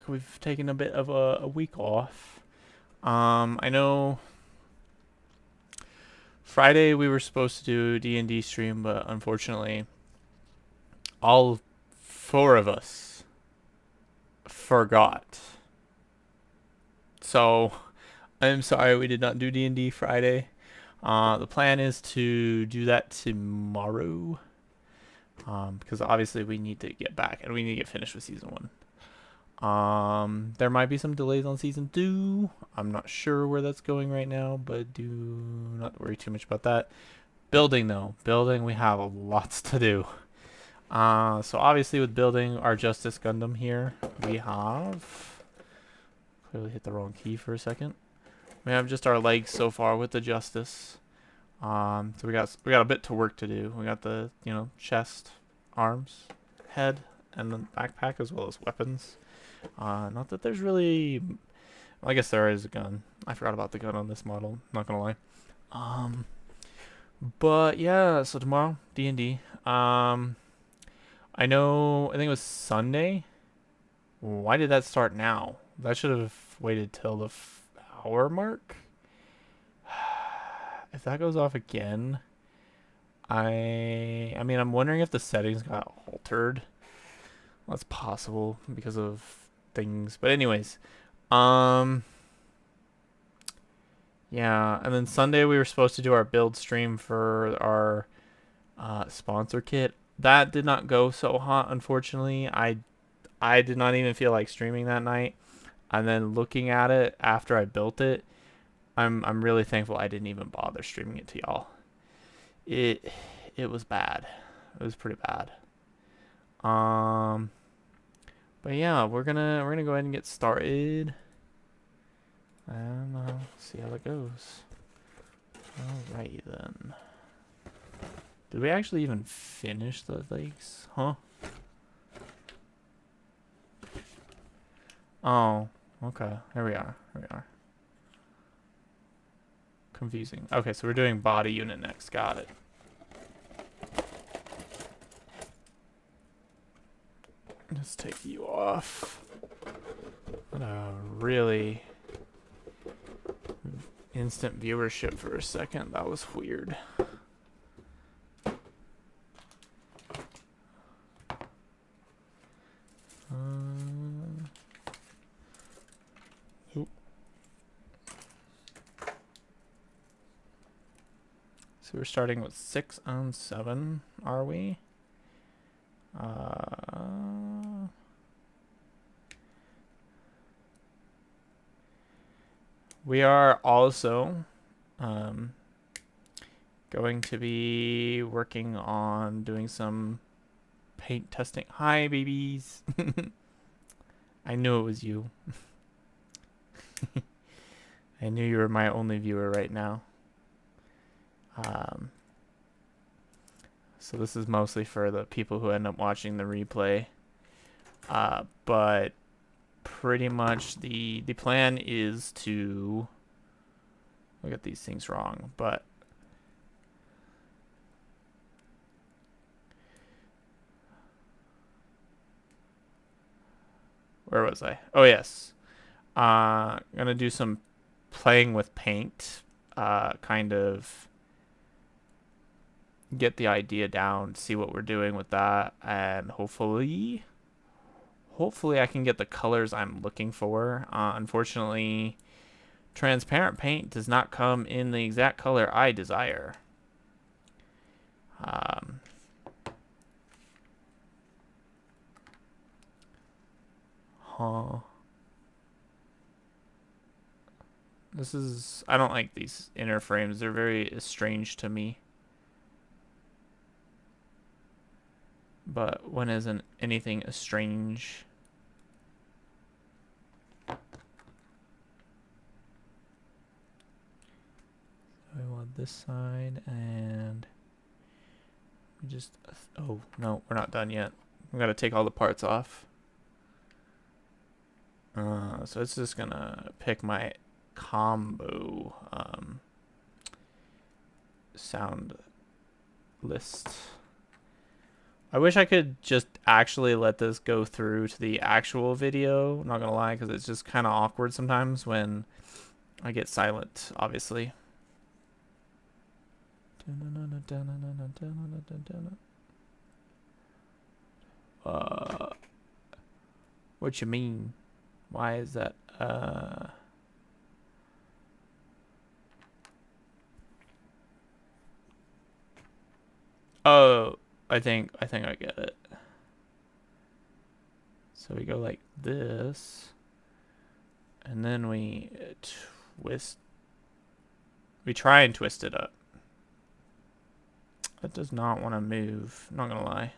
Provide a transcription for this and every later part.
We've taken a bit of a week off. I know Friday we were supposed to do D&D stream, but unfortunately, all four of us forgot. So I'm sorry we did not do D&D Friday. The plan is to do that tomorrow. Because obviously we need to get back and we need to get finished with season one. There might be some delays on season two. I'm not sure where that's going right now, but do not worry too much about that. Building though, building we have lots to do. So obviously with building our Justice Gundam here, we have clearly hit the wrong key for a second. We have just our legs so far with the Justice. So we got a bit to work to do. We got the chest, arms, head, and then backpack as well as weapons. Not that there's really. Well, I guess there is a gun. I forgot about the gun on this model. Not gonna lie. Um, but yeah. So tomorrow D&D. I know. I think it was Sunday. Why did that start now? That should have waited till the hour mark. If that goes off again, I mean, I'm wondering if the settings got altered. That's possible because of things. But anyways, um, yeah. And then Sunday we were supposed to do our build stream for our sponsor kit. That did not go so hot, unfortunately. I did not even feel like streaming that night. And then looking at it after I built it, I'm really thankful I didn't even bother streaming it to y'all. It it was bad. It was pretty bad. Um, but yeah, we're gonna go ahead and get started. And see how that goes. Alrighty then. Did we actually even finish the legs? Huh? Oh, okay. Here we are. Here we are. Confusing. Okay, so we're doing body unit next. Got it. Let's take you off. What a really instant viewership for a second. That was weird. So we're starting with 6 on 7, are we? We are also going to be working on doing some paint testing. Hi, babies. I knew it was you. I knew you were my only viewer right now. So this is mostly for the people who end up watching the replay. But pretty much the plan is to look at these things wrong, but where was I? Oh yes. Gonna do some playing with paint, kind of get the idea down, see what we're doing with that, and hopefully I can get the colors I'm looking for. Unfortunately, transparent paint does not come in the exact color I desire. Huh. This is... I don't like these inner frames. They're very strange to me. But when isn't anything strange? We want this side and we just... Oh, no, we're not done yet. We gotta take all the parts off. So it's just gonna pick my combo sound list. I wish I could just actually let this go through to the actual video. I'm not gonna lie, because it's just kind of awkward sometimes when I get silent, obviously. What you mean? Why is that? Oh, I think I get it. So we go like this, and then we twist. We try and twist it up. That does not want to move. I'm not gonna lie.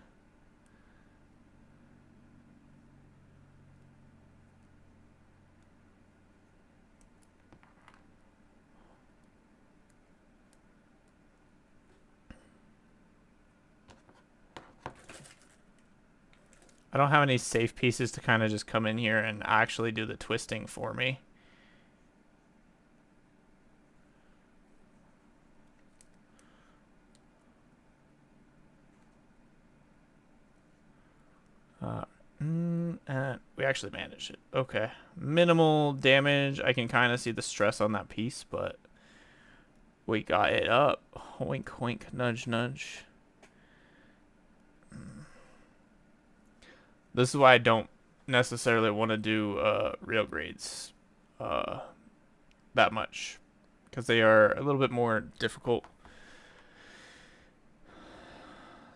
I don't have any safe pieces to kind of just come in here and actually do the twisting for me. We actually managed it. Okay. Minimal damage. I can kind of see the stress on that piece, but we got it up. Wink, wink, nudge, nudge. This is why I don't necessarily want to do real grades that much, because they are a little bit more difficult.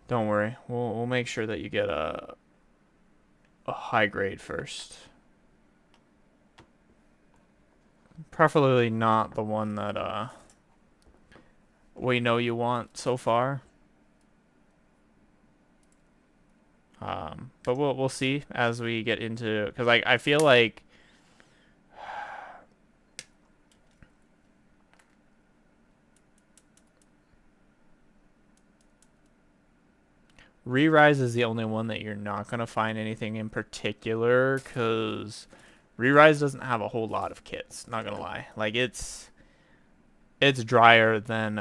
Don't worry, we'll make sure that you get a high grade first. Preferably not the one that we know you want so far. But we'll see as we get into, because I feel like Re-Rise is the only one that you're not gonna find anything in particular, because Re-Rise doesn't have a whole lot of kits. Not gonna lie, like it's drier than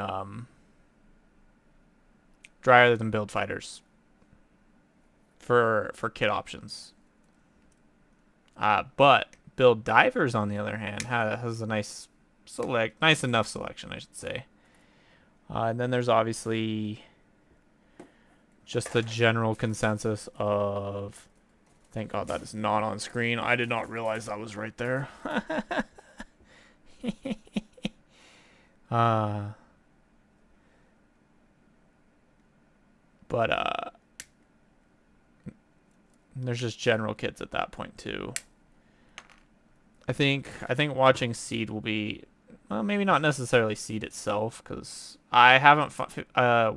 Build Fighters for kit options. But Build Divers, on the other hand, has a nice enough selection, I should say. And then there's obviously just the general consensus of, thank God that is not on screen. I did not realize that was right there. But there's just general kits at that point too. I think watching Seed will be, well, maybe not necessarily Seed itself, because I haven't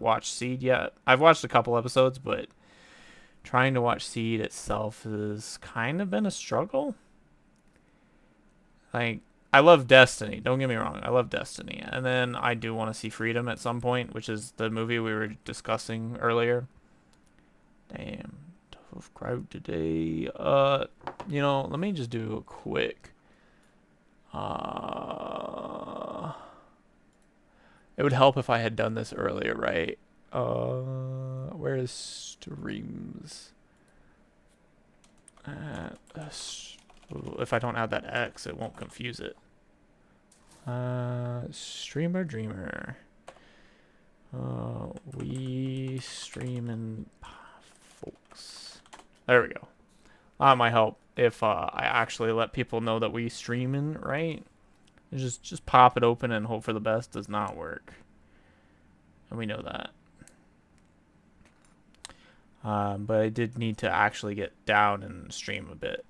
watched Seed yet. I've watched a couple episodes, but trying to watch Seed itself has kind of been a struggle. Like, I love Destiny, don't get me wrong, I love Destiny, and then I do want to see Freedom at some point, which is the movie we were discussing earlier. Damn, tough crowd today. Let me just do a quick it would help if I had done this earlier, right? Where is streams? If I don't add that X, it won't confuse it. Streamer Dreamer. We streaming folks. There we go. That might help if I actually let people know that we streaming, right? Just pop it open and hope for the best does not work. And we know that. But I did need to actually get down and stream a bit,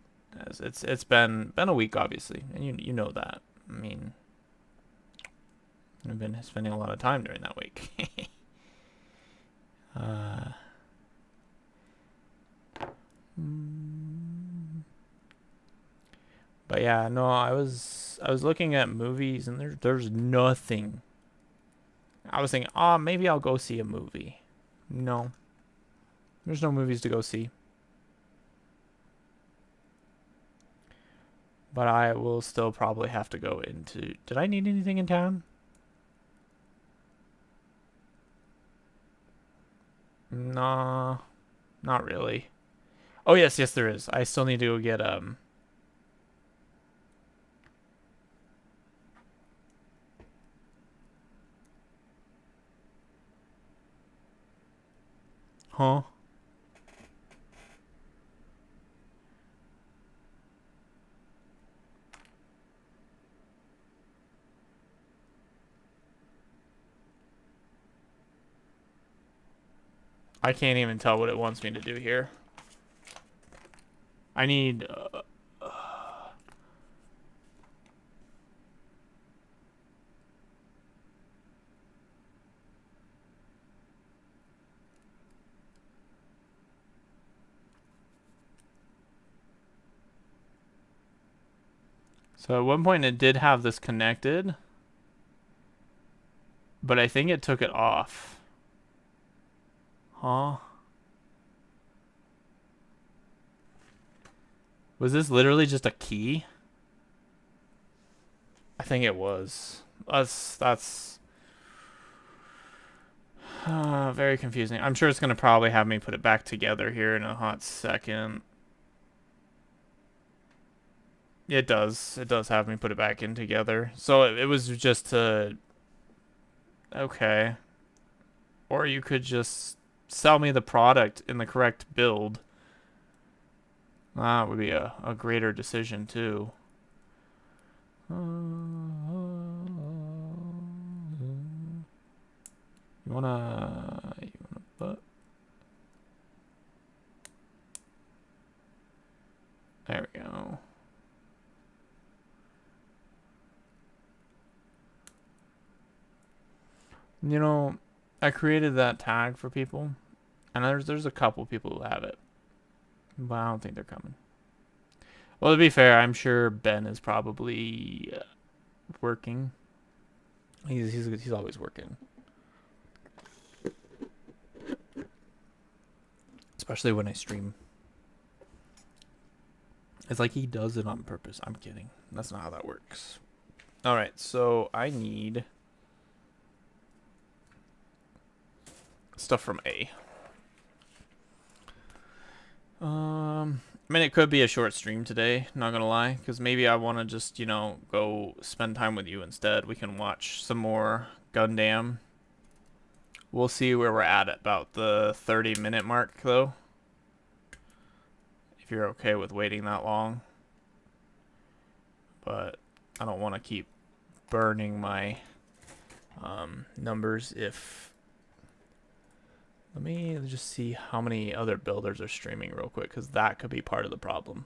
as it's been a week, obviously, and you know that. I mean, I've been spending a lot of time during that week. But yeah, no, I was looking at movies and there's nothing. I was thinking, maybe I'll go see a movie. No. There's no movies to go see. But I will still probably have to go into... Did I need anything in town? Nah. Not really. Oh, yes, yes, there is. I still need to go get, huh? I can't even tell what it wants me to do here. I need, so at one point it did have this connected, but I think it took it off. Huh? Was this literally just a key? I think it was. That's very confusing. I'm sure it's gonna probably have me put it back together here in a hot second. It does. It does have me put it back in together. So it was just to... Okay. Or you could just sell me the product in the correct build. That would be a greater decision, too. You wanna put... There we go. You know, I created that tag for people, and there's a couple people who have it, but I don't think they're coming. Well, to be fair, I'm sure Ben is probably working. He's always working, especially when I stream. It's like he does it on purpose. I'm kidding. That's not how that works. All right, so I need stuff from A. I mean, it could be a short stream today, not gonna lie, because maybe I want to just, you know, go spend time with you instead. We can watch some more Gundam. We'll see where we're at about the 30-minute mark, though. If you're okay with waiting that long. But I don't want to keep burning my numbers if... Let me just see how many other builders are streaming real quick, because that could be part of the problem.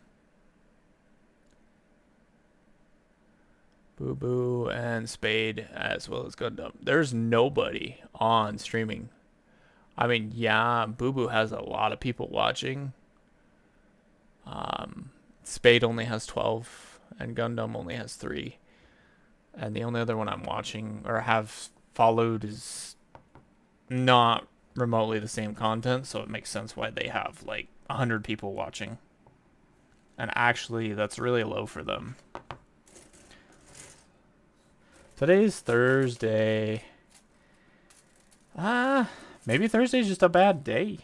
Boo Boo and Spade, as well as Gundam. There's nobody on streaming. I mean, yeah, Boo Boo has a lot of people watching. Spade only has 12, and Gundam only has 3. And the only other one I'm watching or have followed is not remotely the same content, so it makes sense why they have like 100 people watching. And actually, that's really low for them. Today's Thursday. Maybe Thursday's just a bad day.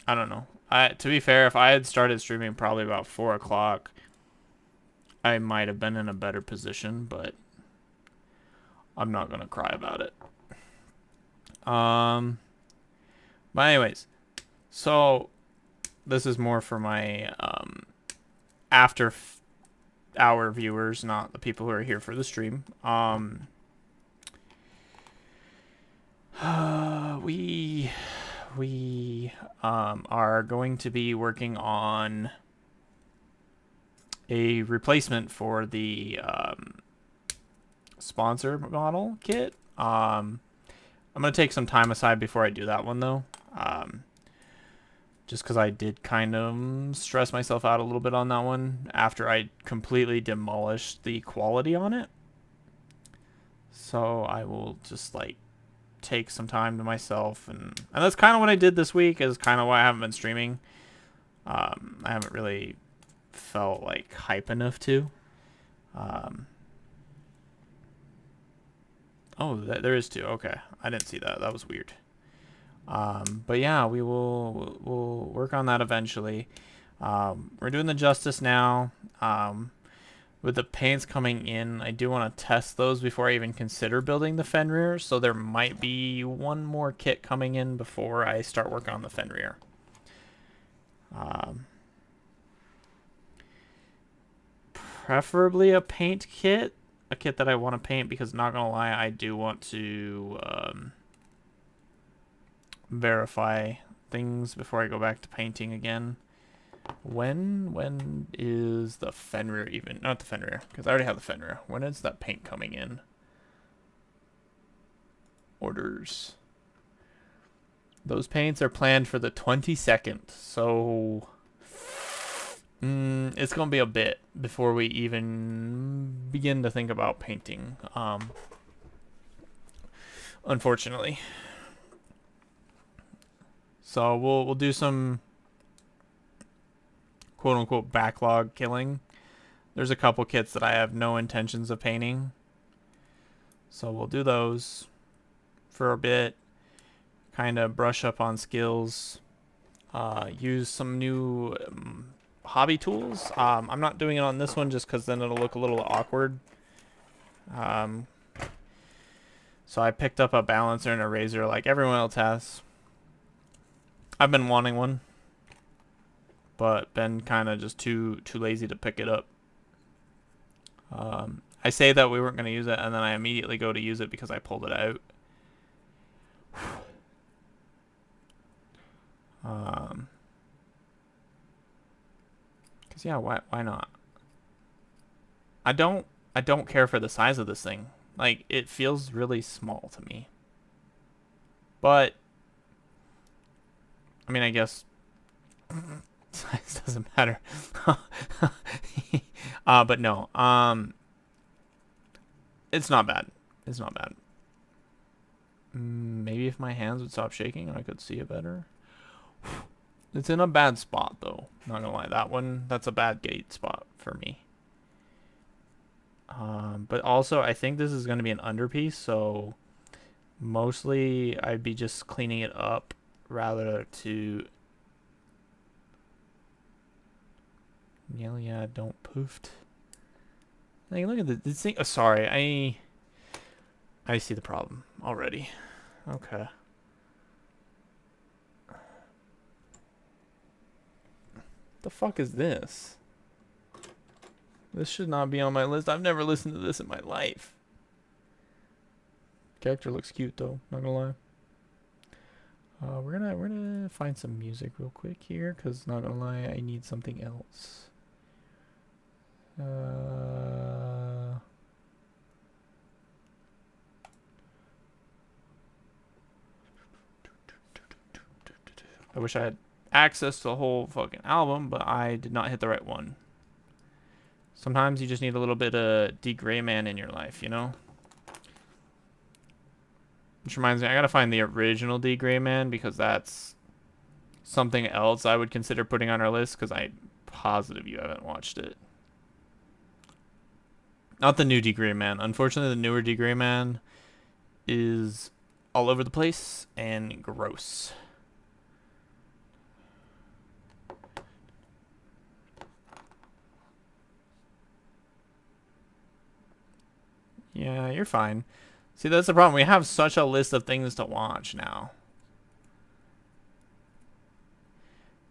I don't know. To be fair, if I had started streaming probably about 4 o'clock, I might have been in a better position, but I'm not gonna cry about it. But anyways, so this is more for my after hour viewers, not the people who are here for the stream. We are going to be working on a replacement for the sponsor model kit. I'm gonna take some time aside before I do that one, though. Just because I did kind of stress myself out a little bit on that one after I completely demolished the quality on it. So I will just like take some time to myself, and that's kind of what I did this week. Is kind of why I haven't been streaming. I haven't really felt like hype enough to. Oh, there is two. Okay, I didn't see that. That was weird. But yeah, we'll work on that eventually. We're doing the Justice now. With the paints coming in, I do want to test those before I even consider building the Fenrir. So there might be one more kit coming in before I start working on the Fenrir. Preferably a paint kit. A kit that I want to paint because, not gonna lie, I do want to verify things before I go back to painting again. When is the Fenrir even? Not the Fenrir, because I already have the Fenrir. When is that paint coming in? Orders. Those paints are planned for the 22nd, so it's gonna be a bit before we even begin to think about painting. Unfortunately. So we'll do some quote unquote backlog killing. There's a couple kits that I have no intentions of painting. So we'll do those for a bit. Kind of brush up on skills. Use some new hobby tools. I'm not doing it on this one just because then it'll look a little awkward. So I picked up a balancer and a razor like everyone else has. I've been wanting one, but been kind of just too lazy to pick it up. I say that we weren't going to use it, and then I immediately go to use it because I pulled it out. Cause yeah, why not? I don't care for the size of this thing. Like, it feels really small to me. But I mean, I guess size doesn't matter. But no. It's not bad. It's not bad. Maybe if my hands would stop shaking, I could see it better. It's in a bad spot, though. Not gonna lie, that's a bad gate spot for me. But also, I think this is gonna be an underpiece, so mostly I'd be just cleaning it up rather to. Yeah, don't poofed. Like, look at this thing. Oh, sorry, I see the problem already. Okay. The fuck is this? This should not be on my list. I've never listened to this in my life. Character looks cute though, not gonna lie. We're gonna find some music real quick here, cause not gonna lie, I need something else. I wish I had access to the whole fucking album, but I did not hit the right one. Sometimes you just need a little bit of D. Gray Man in your life, you know? Which reminds me, I gotta find the original D. Gray Man because that's something else I would consider putting on our list because I'm positive you haven't watched it. Not the new D. Gray Man. Unfortunately, the newer D. Gray Man is all over the place and gross. Yeah, you're fine. See, that's the problem. We have such a list of things to watch now.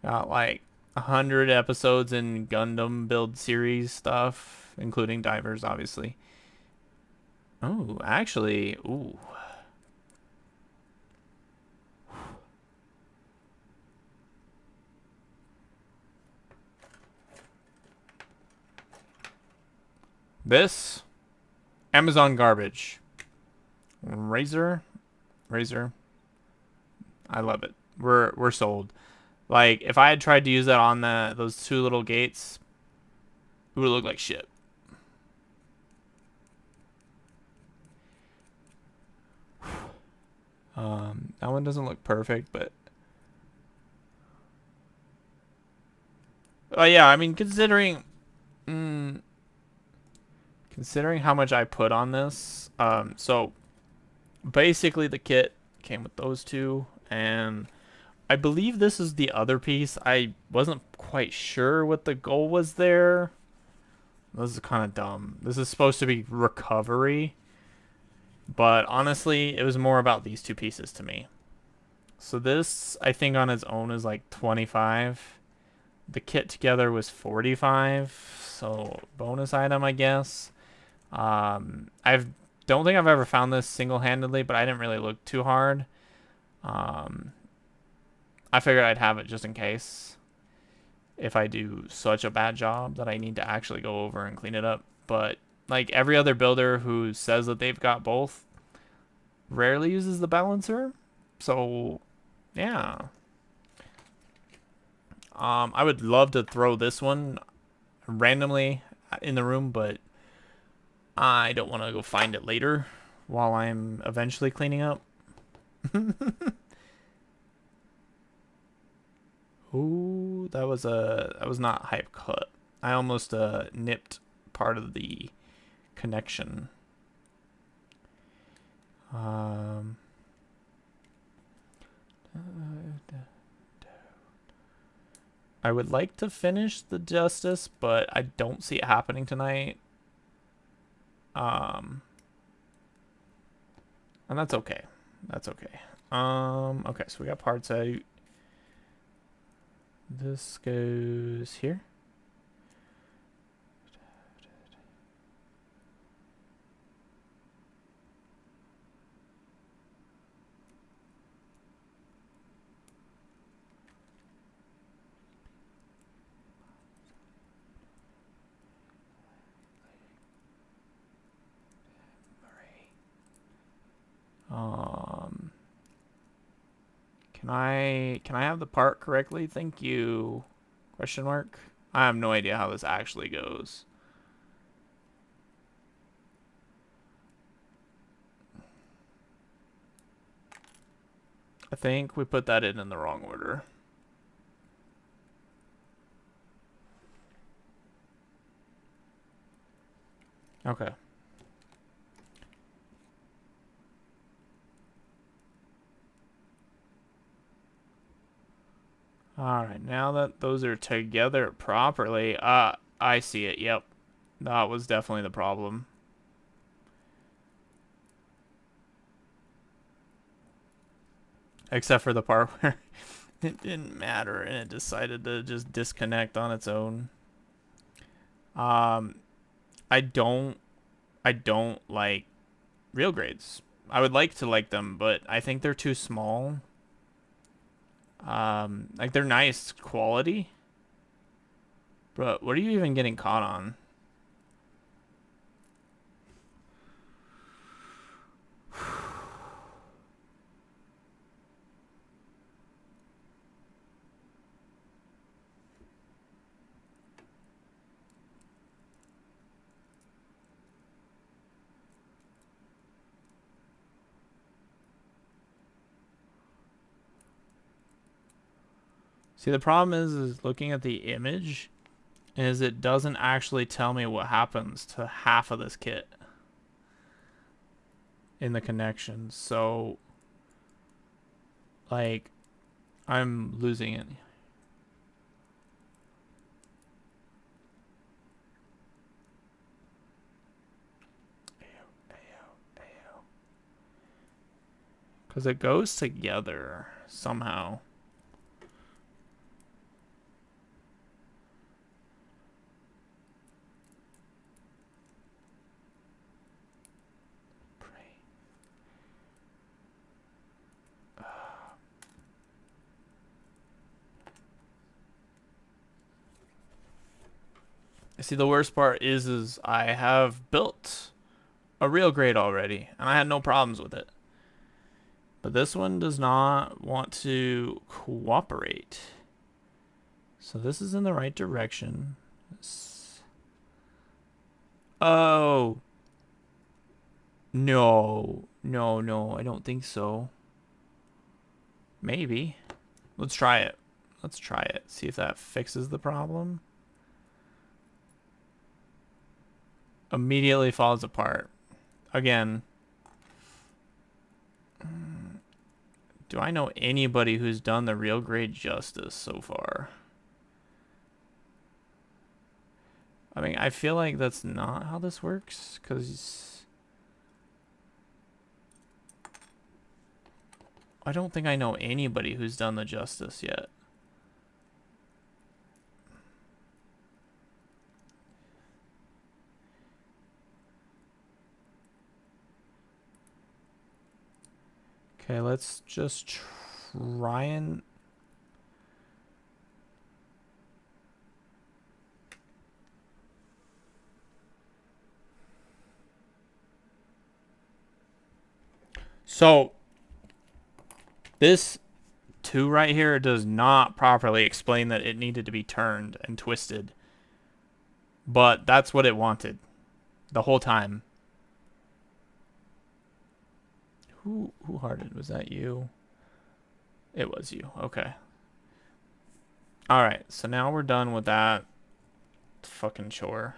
Got like 100 episodes in Gundam build series stuff, including divers, obviously. Oh, actually, ooh. This Amazon garbage. Razor. I love it. We're sold. Like, if I had tried to use that on those two little gates, it would look like shit. That one doesn't look perfect, but yeah, I mean, considering how much I put on this, so basically the kit came with those two, and I believe this is the other piece. I wasn't quite sure what the goal was there. This is kind of dumb. This is supposed to be recovery, but honestly, it was more about these two pieces to me. So this, I think on its own is like 25. The kit together was 45. So bonus item, I guess. I don't think I've ever found this single-handedly, but I didn't really look too hard. Um, I figured I'd have it just in case if I do such a bad job that I need to actually go over and clean it up. But like every other builder who says that they've got both rarely uses the balancer. So yeah. I would love to throw this one randomly in the room, but I don't want to go find it later while I'm eventually cleaning up. Ooh, that was not hype cut. I almost nipped part of the connection. I would like to finish the Justice, but I don't see it happening tonight. And that's okay. That's okay. Okay, so we got parts out. This goes here. Can I have the part correctly? Thank you. Question mark. I have no idea how this actually goes. I think we put that in the wrong order. Okay. Alright, now that those are together properly, I see it, yep. That was definitely the problem. Except for the part where it didn't matter and it decided to just disconnect on its own. I don't like real grades. I would like to like them, but I think they're too small. Like they're nice quality, but what are you even getting caught on? See, the problem is looking at the image is it doesn't actually tell me what happens to half of this kit in the connections. So, like, I'm losing it. Because it goes together somehow. See, the worst part is I have built a real grade already, and I had no problems with it. But this one does not want to cooperate. So this is in the right direction. Oh. No. No, no, I don't think so. Maybe. Let's try it. Let's try it. See if that fixes the problem. Immediately falls apart. Again. Do I know anybody who's done the real grade justice so far? I mean, I feel like that's not how this works, because I don't think I know anybody who's done the justice yet. Okay, let's just try and... So, this 2 right here does not properly explain that it needed to be turned and twisted. But that's what it wanted the whole time. Who hearted? Was that you? It was you. Okay. Alright, so now we're done with that fucking chore.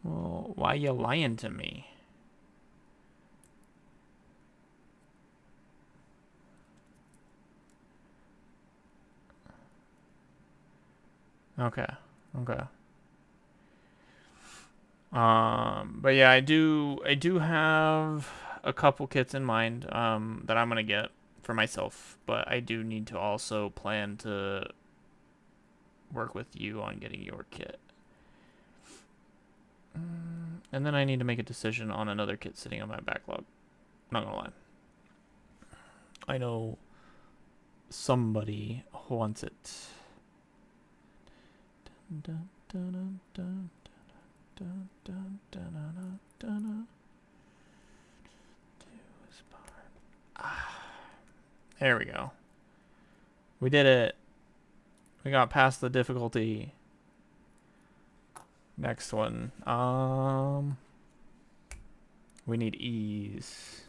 Well, why you lying to me? Okay. Okay. But yeah, I do have a couple kits in mind that I'm gonna get for myself, but I do need to also plan to work with you on getting your kit. And then I need to make a decision on another kit sitting on my backlog. Not gonna lie. I know somebody wants it. There we go. We did it. We got past the difficulty. Next one. We need ease.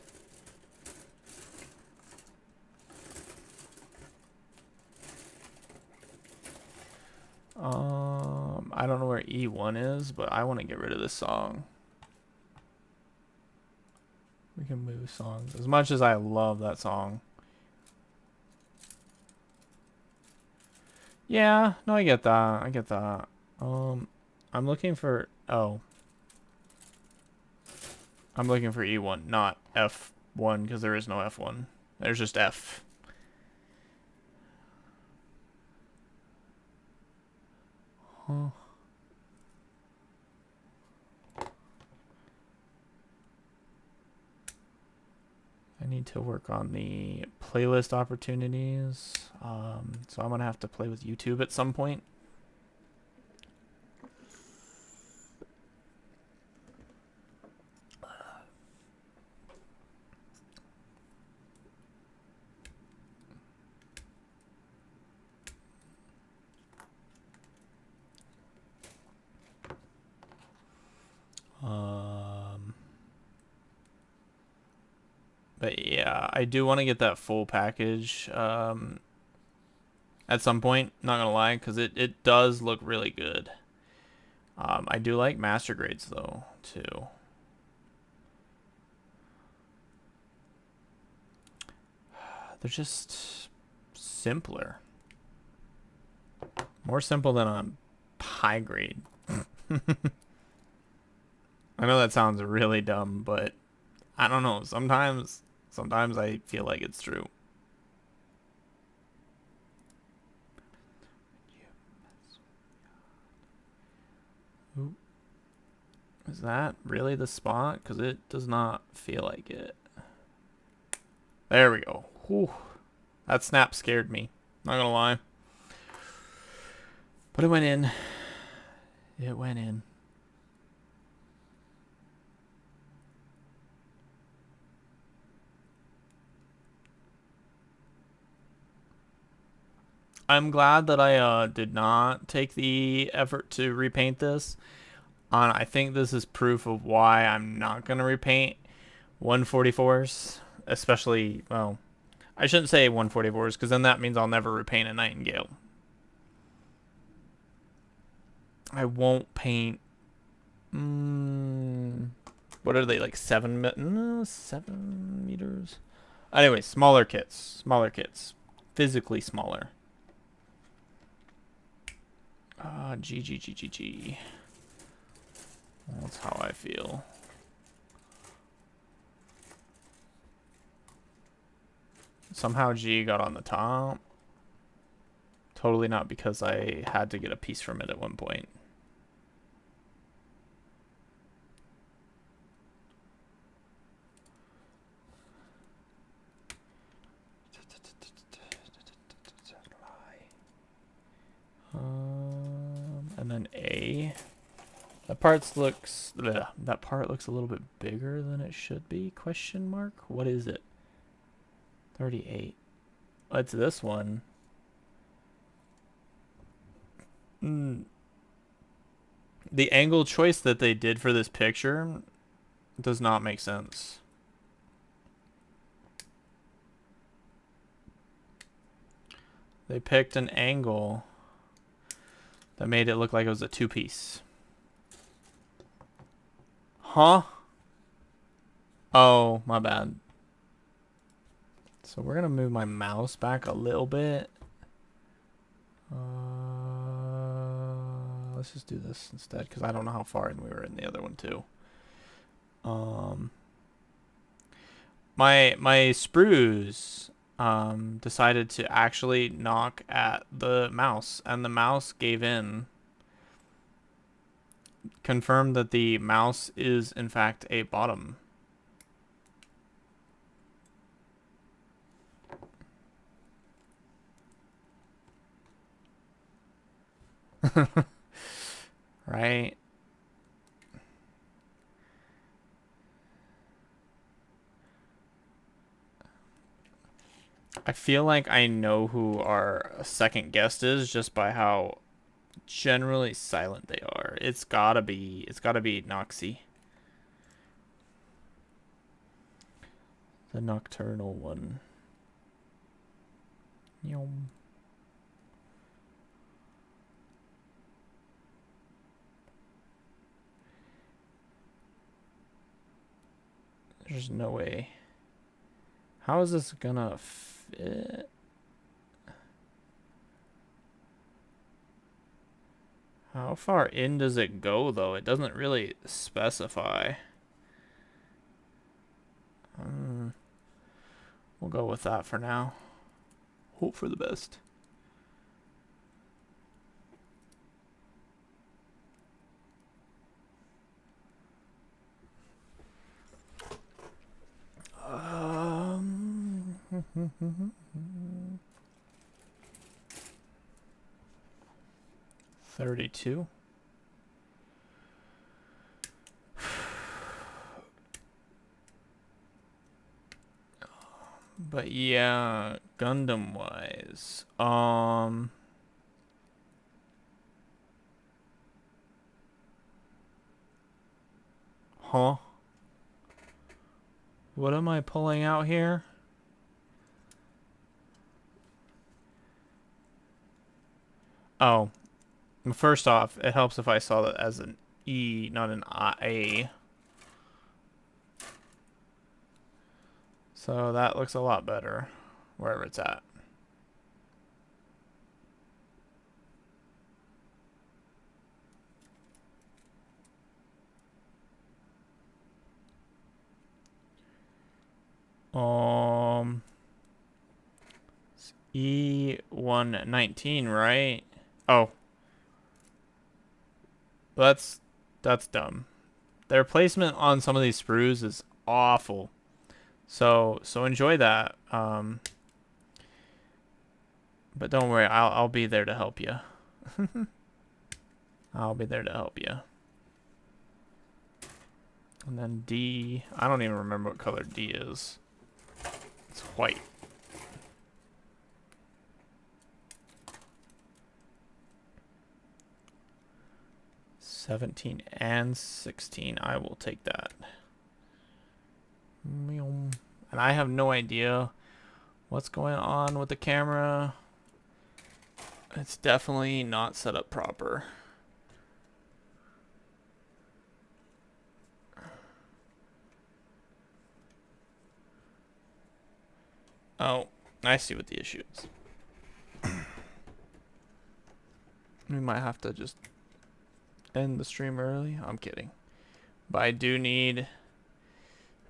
I don't know where E1 is, but I want to get rid of this song. We can move songs. As much as I love that song. Yeah, no, I get that. I get that. I'm looking for... Oh. I'm looking for E1, not F1, because there is no F1. There's just F. Huh. I need to work on the playlist opportunities. So I'm going to have to play with YouTube at some point. But yeah, I do want to get that full package at some point. Not gonna lie, because it does look really good. I do like master grades though too. They're just simpler, more simple than a high grade. I know that sounds really dumb, but I don't know. Sometimes I feel like it's true. Ooh. Is that really the spot? Because it does not feel like it. There we go. Whew. That snap scared me. Not gonna lie. But it went in. It went in. I'm glad that I did not take the effort to repaint this. I think this is proof of why I'm not going to repaint 144s. Especially, well, I shouldn't say 144s because then that means I'll never repaint a Nightingale. I won't paint. What are they, like 7 meters? Anyway, smaller kits. Smaller kits. Physically smaller. G. That's how I feel. Somehow G got on the top. Totally not because I had to get a piece from it at one point. And then A. That part looks a little bit bigger than it should be. Question mark? What is it? 38. Oh, it's this one. The angle choice that they did for this picture does not make sense. They picked an angle that made it look like it was a two-piece. Huh? Oh, my bad. So we're gonna move my mouse back a little bit. Let's just do this instead because I don't know how far in we were in the other one too. My sprues decided to actually knock at the mouse, and the mouse gave in. Confirmed that the mouse is in fact a bottom. Right? I feel like I know who our second guest is just by how generally silent they are. It's gotta be Noxie. The nocturnal one. Yum. There's no way. How is this gonna fit? How far in does it go, though? It doesn't really specify. We'll go with that for now. Hope for the best. $32. But yeah, Gundam wise, huh? What am I pulling out here? Oh, first off, it helps if I saw that as an E, not an A. So that looks a lot better, wherever it's at. It's E119, right? Oh. That's dumb. Their placement on some of these sprues is awful. So enjoy that. But don't worry, I'll be there to help you. I'll be there to help you. And then D, I don't even remember what color D is. It's white. $17 and $16. I will take that. And I have no idea What's going on with the camera? It's definitely not set up proper. Oh, I see what the issue is. We might have to just end the stream early. I'm kidding. But I do need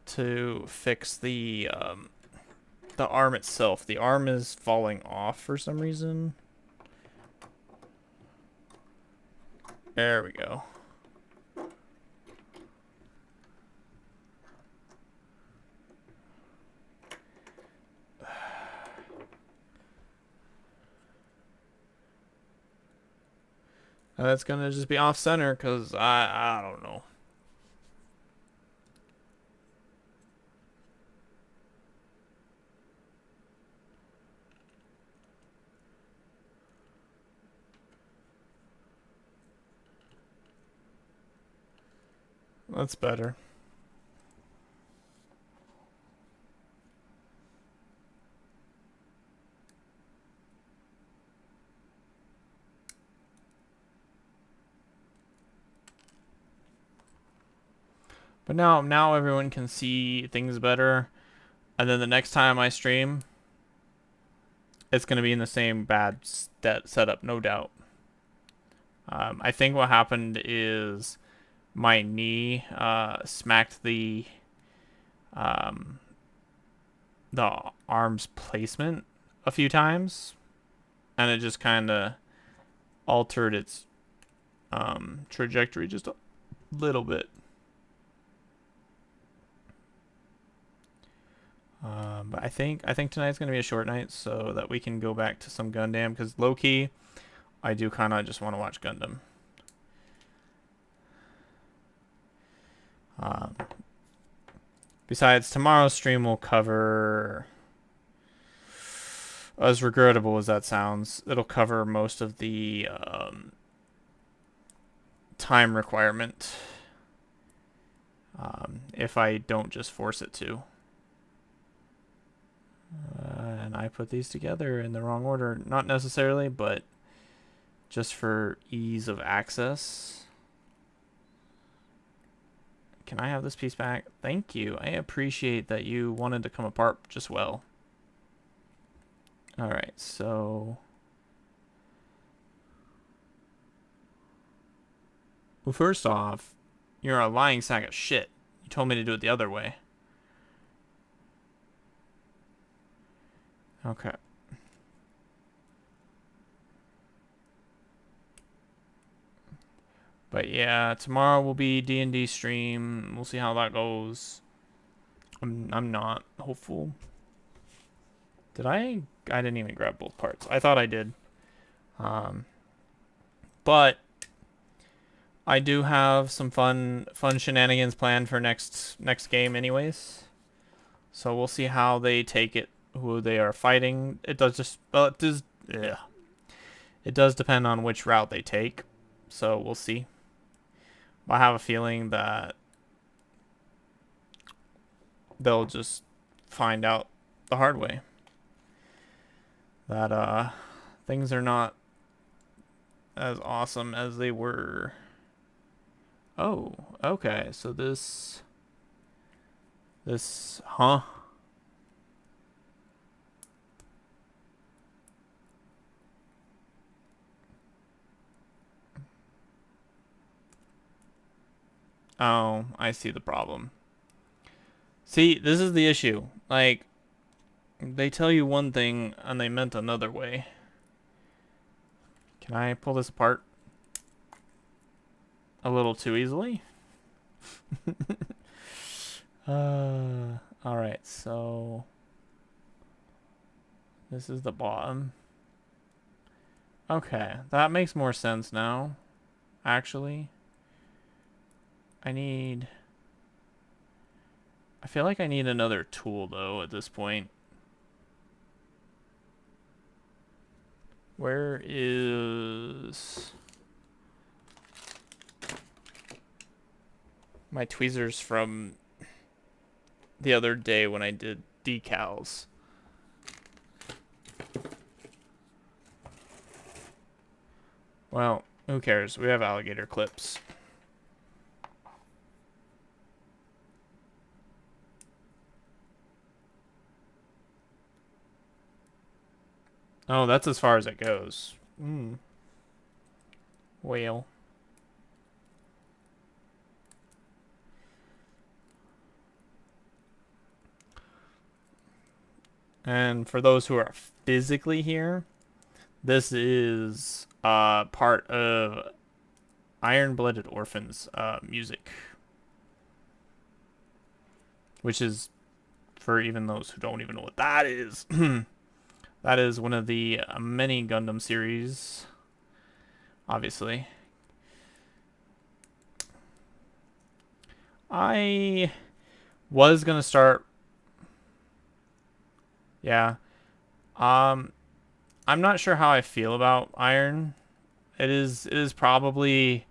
to fix the arm itself. The arm is falling off for some reason. There we go. That's gonna just be off center because I don't know. That's better. But now everyone can see things better. And then the next time I stream, it's going to be in the same bad setup, no doubt. I think what happened is my knee smacked the arm's placement a few times, and it just kind of altered its trajectory just a little bit. But I think tonight's gonna be a short night so that we can go back to some Gundam, because low key, I do kind of just want to watch Gundam. Besides, tomorrow's stream will cover, as regrettable as that sounds, it'll cover most of the time requirement if I don't just force it to. And I put these together in the wrong order. Not necessarily, but just for ease of access. Can I have this piece back? Thank you. I appreciate that you wanted to come apart just well. Alright, so... Well, first off, you're a lying sack of shit. You told me to do it the other way. Okay. But yeah, tomorrow will be D&D stream. We'll see how that goes. I'm not hopeful. Did I didn't even grab both parts. I thought I did. But I do have some fun shenanigans planned for next game anyways. So we'll see how they take it, who they are fighting. It does just, well, it does, yeah. It does depend on which route they take. So we'll see. I have a feeling that they'll just find out the hard way that things are not as awesome as they were. Oh, okay. So this, huh? Oh, I see the problem. See, this is the issue. Like, they tell you one thing and they meant another way. Can I pull this apart a little too easily? Alright, so this is the bottom. Okay, that makes more sense now, actually. I feel like I need another tool, though, at this point. Where is my tweezers from the other day when I did decals? Well, who cares? We have alligator clips. Oh, that's as far as it goes. Hmm. Whale. And for those who are physically here, this is part of Iron Blooded Orphans music, which is, for even those who don't even know what that is, that is one of the many Gundam series, obviously. I was gonna start, yeah. Um, I'm not sure how I feel about Iron. It is probably.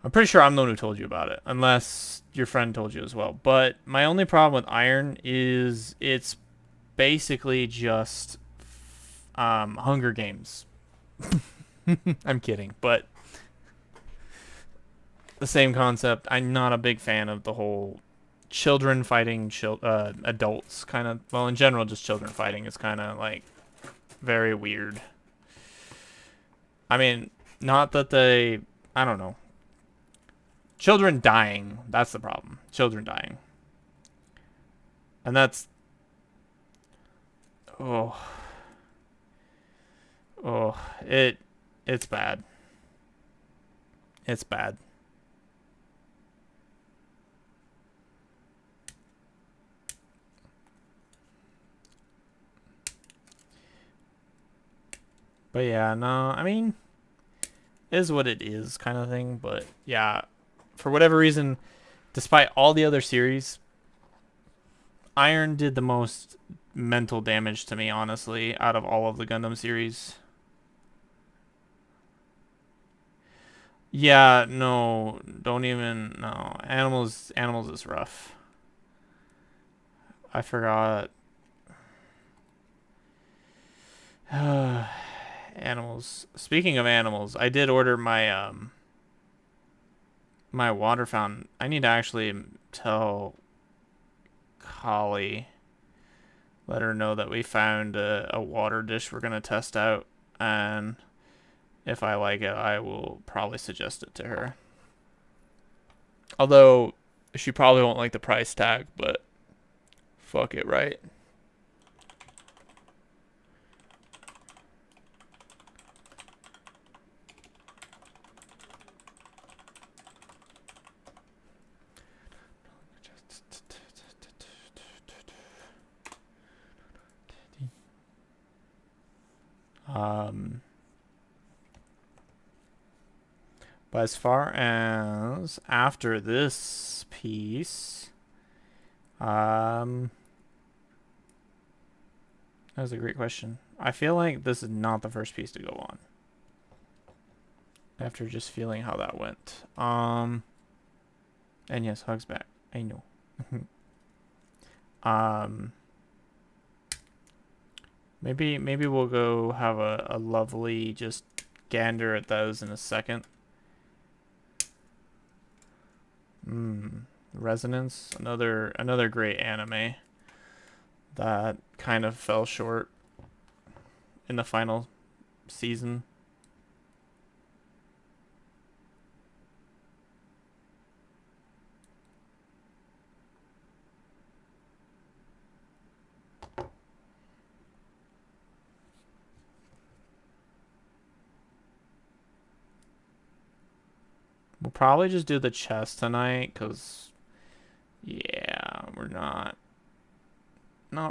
I'm pretty sure I'm the one who told you about it, unless your friend told you as well. But my only problem with Iron is it's basically just Hunger Games. I'm kidding, but the same concept. I'm not a big fan of the whole children fighting adults kind of. Well, in general, just children fighting is kind of like very weird. I mean, not that they. I don't know. Children dying. That's the problem. Children dying. And that's. Oh. Oh. It's bad. It's bad. But yeah, no, I mean, is what it is kind of thing. But yeah, for whatever reason, despite all the other series, Iron did the most mental damage to me, honestly, out of all of the Gundam series. Yeah, no, don't even, no. Animals is rough. I forgot. Animals. Speaking of animals, I did order my water fountain. I need to actually tell Kali, let her know that we found a water dish we're gonna test out, and if I like it, I will probably suggest it to her. Although she probably won't like the price tag, but fuck it, right? Um, but as far as after this piece, that was a great question. I feel like this is not the first piece to go on. After just feeling how that went. And yes, hugs back. I know. um, maybe we'll go have a lovely just gander at those in a second. Resonance, another great anime that kind of fell short in the final season. We'll probably just do the chest tonight, because, yeah, we're not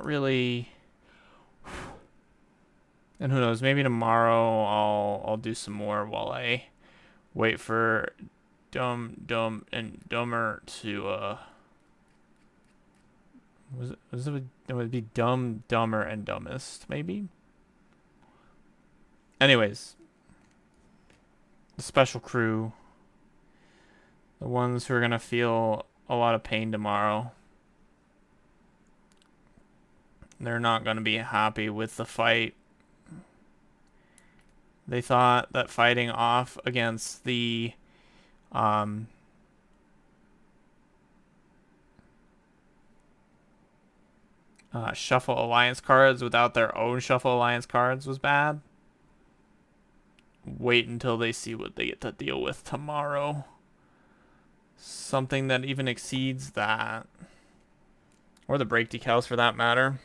really. And who knows, maybe tomorrow I'll do some more while I wait for Dumb and Dumber to it would be Dumb, Dumber and Dumbest, maybe? Anyways, the special crew, the ones who are gonna feel a lot of pain tomorrow. They're not gonna be happy with the fight. They thought that fighting off against the Shuffle Alliance cards without their own Shuffle Alliance cards was bad. Wait until they see what they get to deal with tomorrow. Something that even exceeds that. Or the break decals for that matter.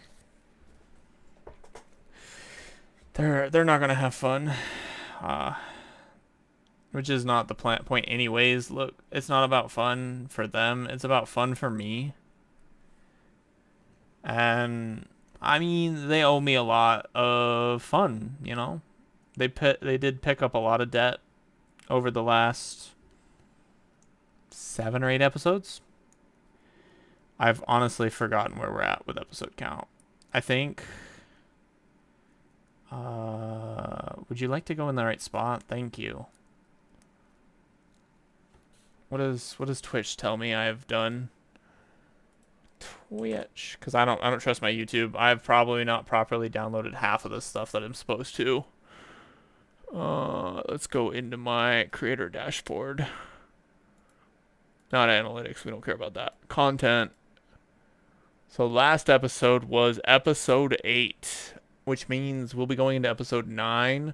They're not gonna have fun. Which is not the point anyways. Look, it's not about fun for them. It's about fun for me. And I mean, they owe me a lot of fun, you know? They did pick up a lot of debt over the last 7 or 8 episodes. I've honestly forgotten where we're at with episode count. I think would you like to go in the right spot? Thank you. What does Twitch tell me I've done? Twitch, because I don't trust my YouTube. I've probably not properly downloaded half of the stuff that I'm supposed to. Let's go into my creator dashboard. Not analytics. We don't care about that. Content. So last episode was episode 8, which means we'll be going into episode 9.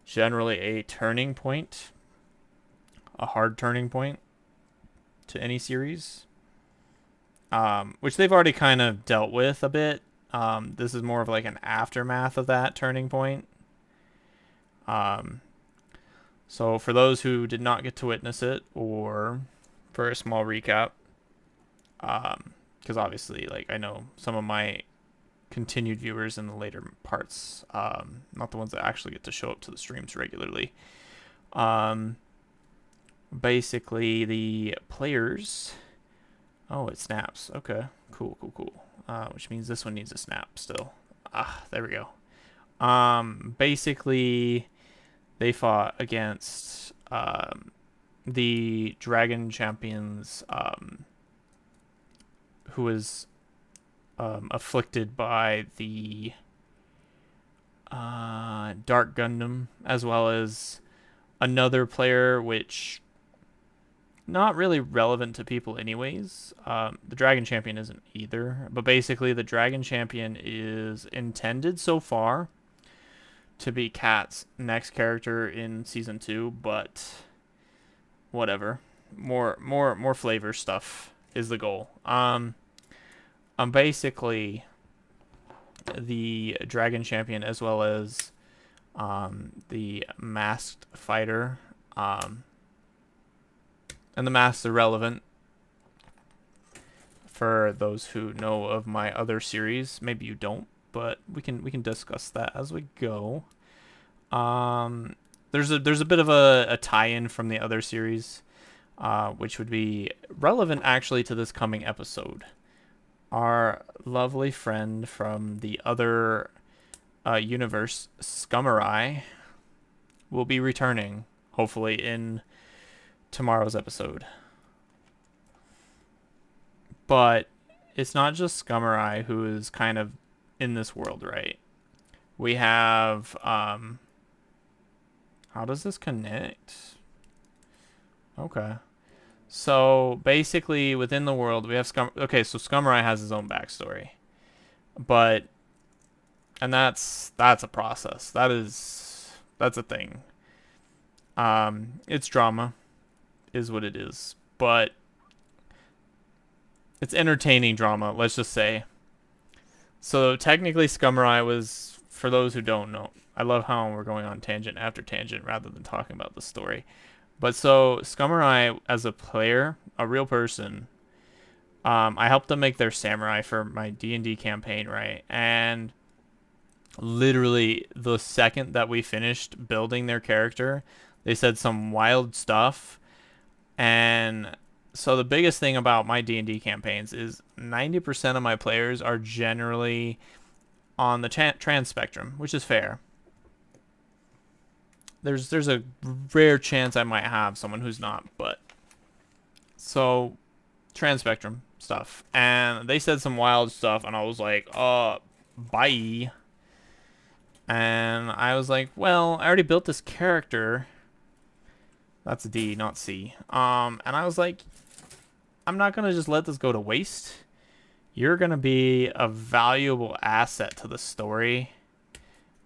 Generally a turning point. A hard turning point to any series. Which they've already kind of dealt with a bit. This is more of like an aftermath of that turning point. So for those who did not get to witness it, or for a small recap, because obviously, like, I know some of my continued viewers in the later parts, not the ones that actually get to show up to the streams regularly. Basically, the players... Oh, it snaps. Okay, cool. Which means this one needs a snap still. There we go. Basically, they fought against the Dragon Champions, who was afflicted by the Dark Gundam, as well as another player, which not really relevant to people anyways. The Dragon Champion isn't either, but basically the Dragon Champion is intended so far to be Kat's next character in season 2, but whatever. More flavor stuff is the goal. Basically the Dragon Champion, as well as the Masked Fighter, and the masks are relevant for those who know of my other series. Maybe you don't, but we can discuss that as we go. There's a bit of a tie-in from the other series, which would be relevant actually to this coming episode. Our lovely friend from the other universe, Scummerai, will be returning, hopefully in tomorrow's episode. But it's not just Scummerai who is kind of in this world, right? We have how does this connect? Okay. So basically within the world we have okay, so Scummerai has his own backstory. And that's a process. That's a thing. It's drama is what it is. But it's entertaining drama, let's just say. So technically Scummerai was, for those who don't know, I love how we're going on tangent after tangent rather than talking about the story. But so Scummerai, as a player, a real person, I helped them make their samurai for my D&D campaign, right? And literally the second that we finished building their character, they said some wild stuff. And so the biggest thing about my D&D campaigns is 90% of my players are generally on the trans spectrum, which is fair. There's a rare chance I might have someone who's not, but so trans spectrum stuff. And they said some wild stuff and I was like, bye. And I was like, well, I already built this character. That's D, not C. And I was like, I'm not gonna just let this go to waste. You're gonna be a valuable asset to the story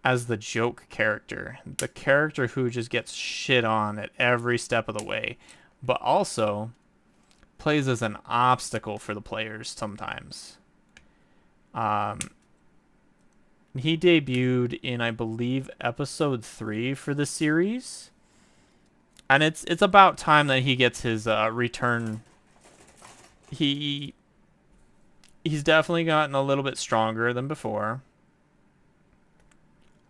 as the joke character, the character who just gets shit on at every step of the way, but also plays as an obstacle for the players sometimes. Um, he debuted in, I believe, episode 3 for the series, and it's about time that he gets his return. He he's definitely gotten a little bit stronger than before.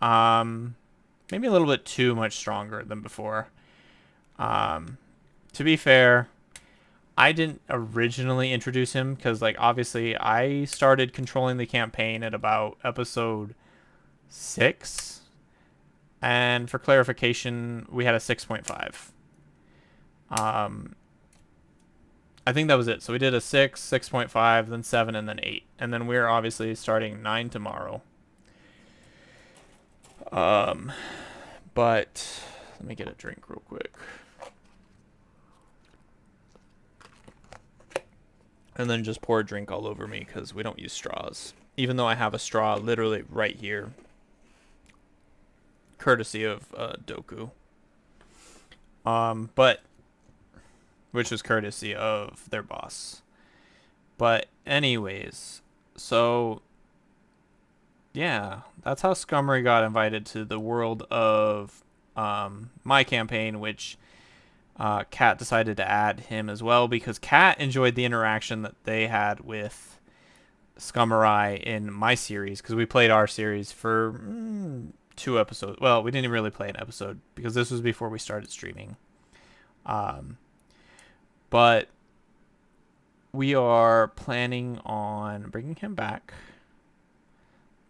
Maybe a little bit too much stronger than before. To be fair, I didn't originally introduce him because, like, obviously I started controlling the campaign at about episode 6. And for clarification, we had a 6.5. I think that was it. So we did a 6, 6.5, then 7, and then 8. And then we're obviously starting 9 tomorrow. But let me get a drink real quick. And then just pour a drink all over me because we don't use straws. Even though I have a straw literally right here. Courtesy of Doku. But which was courtesy of their boss. But anyways, so yeah, that's how Scummery got invited to the world of my campaign, which Kat decided to add him as well because Kat enjoyed the interaction that they had with Scummery in my series because we played our series for 2 episodes. Well, we didn't really play an episode because this was before we started streaming. But we are planning on bringing him back.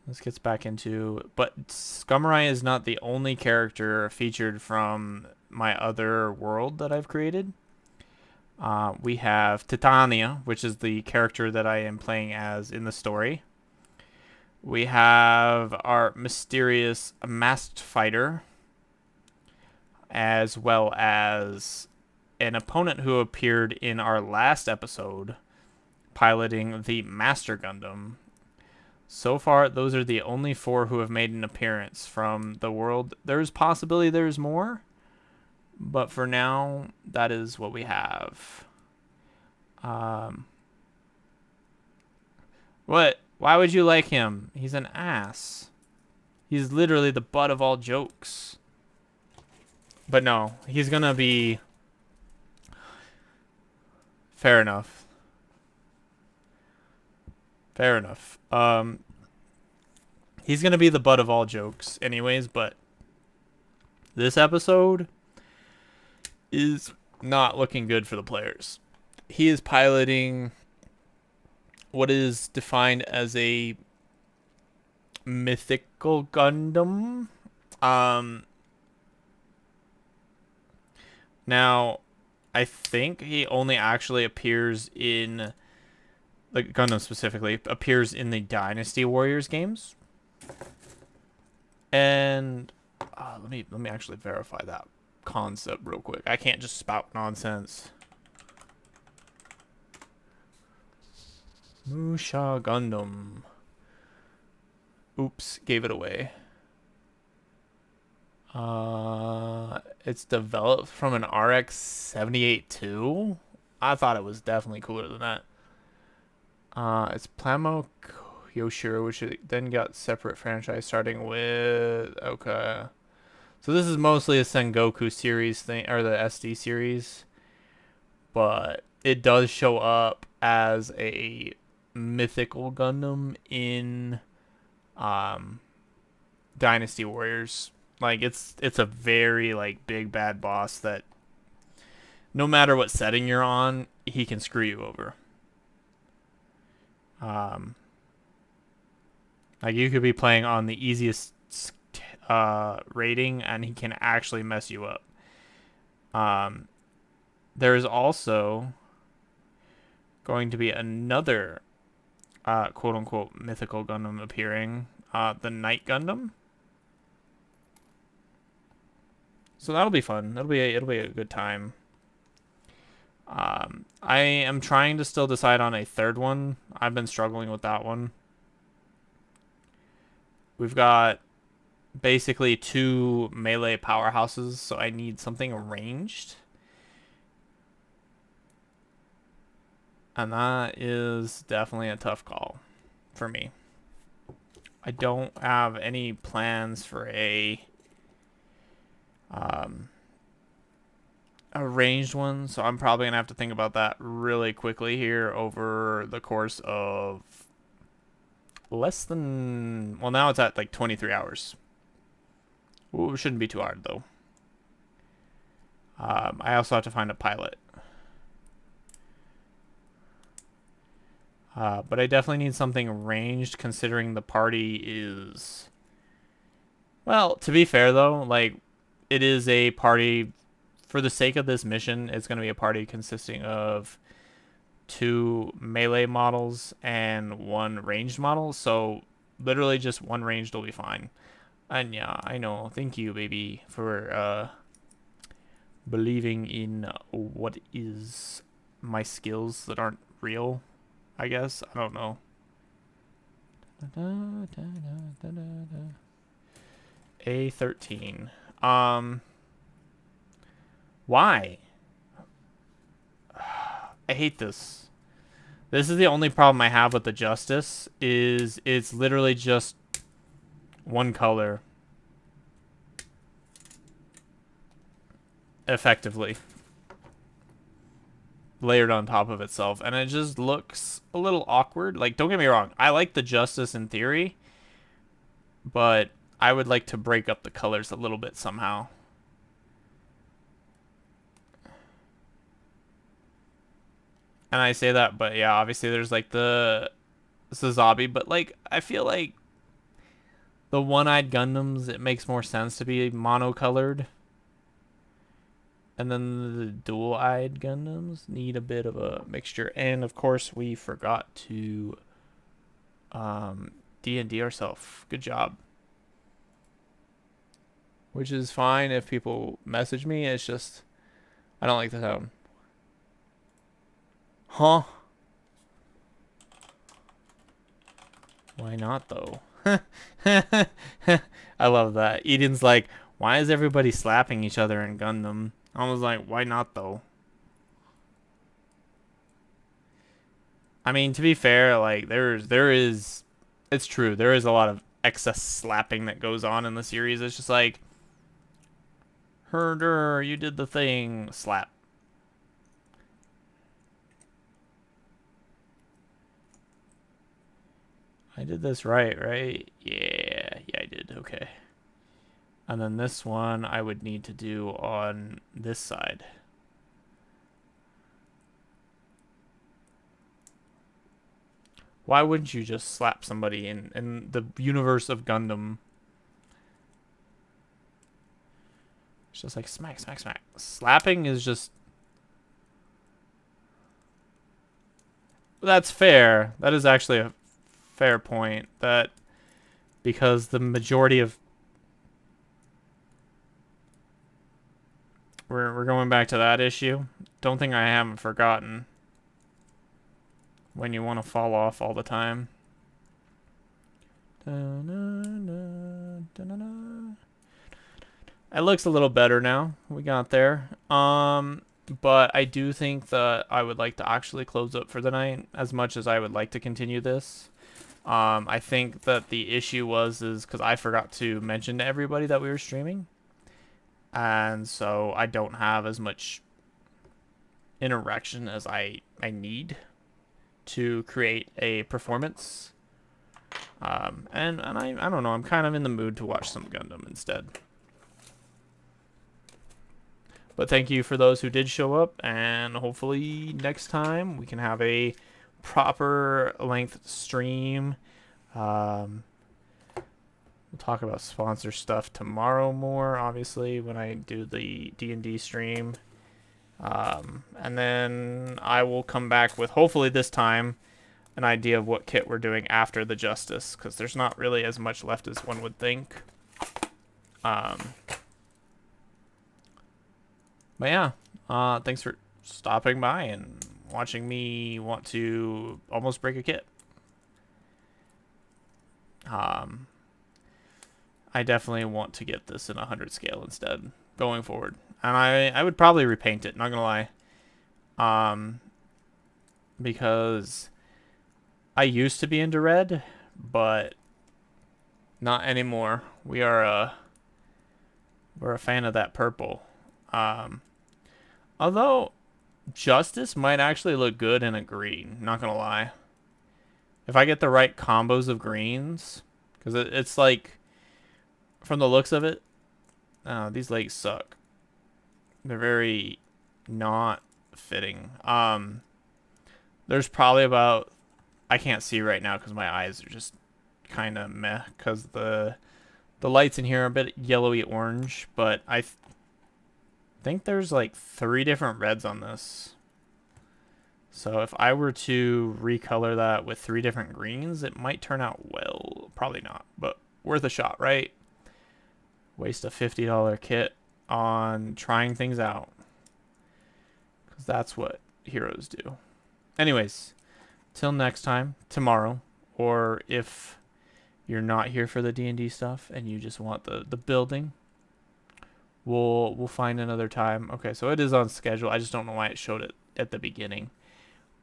This gets back into... But Scummery is not the only character featured from my other world that I've created. We have Titania, which is the character that I am playing as in the story. We have our mysterious masked fighter, as well as an opponent who appeared in our last episode piloting the Master Gundam. So far, those are the only 4 who have made an appearance from the world. There's possibility there's more, but for now, that is what we have. What? Why would you like him? He's an ass. He's literally the butt of all jokes. But no, he's gonna be... Fair enough. Fair enough. He's gonna be the butt of all jokes anyways, but this episode is not looking good for the players. He is piloting what is defined as a mythical Gundam. Now, I think he only actually appears in... The Gundam specifically appears in the Dynasty Warriors games. And let me actually verify that concept real quick. I can't just spout nonsense. Musha Gundam. Oops, gave it away. It's developed from an RX-78-2. I thought it was definitely cooler than that. It's Plamo Yoshiro, which then got separate franchise starting with... Okay. So this is mostly a Sengoku series thing, or the SD series. But it does show up as a mythical Gundam in Dynasty Warriors. Like, it's a very, like, big bad boss that no matter what setting you're on, he can screw you over. Like, you could be playing on the easiest rating, and he can actually mess you up. There's also going to be another quote-unquote mythical Gundam appearing, the Night Gundam. So that'll be fun. It'll be a good time. I am trying to still decide on a third one. I've been struggling with that one. We've got basically 2 melee powerhouses, so I need something ranged. And that is definitely a tough call for me. I don't have any plans for a ranged one, so I'm probably gonna have to think about that really quickly here over the course of less than, well, now it's at like 23 hours. Ooh, it shouldn't be too hard though. I also have to find a pilot. But I definitely need something ranged considering the party is... Well, to be fair though, like, it is a party, for the sake of this mission, it's going to be a party consisting of 2 melee models and 1 ranged model, so literally just 1 ranged will be fine. And yeah, I know, thank you, baby, for believing in what is my skills that aren't real, I guess. I don't know. A13. Why? I hate this. This is the only problem I have with the Justice, is it's literally just 1 color. Effectively. Layered on top of itself. And it just looks a little awkward. Like, don't get me wrong. I like the Justice in theory. But I would like to break up the colors a little bit somehow. And I say that, but yeah, obviously there's like the Sazabi, but like I feel like the one-eyed Gundams, it makes more sense to be monocolored. And then the dual-eyed Gundams need a bit of a mixture. And of course, we forgot to D&D ourselves. Good job. Which is fine if people message me. It's just, I don't like the tone. Huh? Why not, though? I love that. Eden's like, why is everybody slapping each other in Gundam? I was like, why not, though? I mean, to be fair, like, there is, it's true. There is a lot of excess slapping that goes on in the series. It's just like, Herder, you did the thing. Slap. I did this right? Yeah, I did. Okay. And then this one I would need to do on this side. Why wouldn't you just slap somebody in the universe of Gundam? It's just like smack, smack, smack. Slapping is just... That's fair. That is actually a fair point. That because the majority of... We're going back to that issue. Don't think I haven't forgotten. When you want to fall off all the time. It looks a little better now. We got there. But I do think that I would like to actually close up for the night, as much as I would like to continue this. I think that the issue is because I forgot to mention to everybody that we were streaming. And so I don't have as much interaction as I need to create a performance. And I don't know, I'm kind of in the mood to watch some Gundam instead. But thank you for those who did show up, and hopefully next time we can have a proper length stream. We'll talk about sponsor stuff tomorrow more, obviously, when I do the D&D stream. And then I will come back with, hopefully this time, an idea of what kit we're doing after the Justice, because there's not really as much left as one would think. But yeah, thanks for stopping by and watching me want to almost break a kit. Um, I definitely want to get this in 100 scale instead going forward. And I would probably repaint it, not gonna lie. Um, because I used to be into red, but not anymore. We're a fan of that purple. Um, although Justice might actually look good in a green, not gonna lie. If I get the right combos of greens, because it's like, from the looks of it, these legs suck. They're very not fitting. There's probably about, I can't see right now because my eyes are just kind of meh because the lights in here are a bit yellowy orange, but I think there's like 3 different reds on this. So if I were to recolor that with 3 different greens, it might turn out well. Probably not, but worth a shot, right? Waste a $50 kit on trying things out. Because that's what heroes do. Anyways, till next time, tomorrow, or if you're not here for the D&D stuff and you just want the building, we'll find another time. Okay, so it is on schedule. I just don't know why it showed it at the beginning.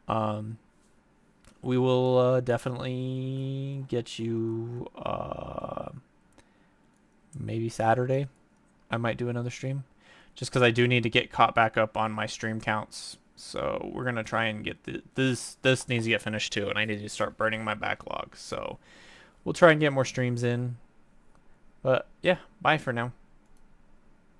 We will definitely get you maybe Saturday. I might do another stream just because I do need to get caught back up on my stream counts. So we're gonna try and get this needs to get finished too, and I need to start burning my backlog. So we'll try and get more streams in. But yeah, bye for now.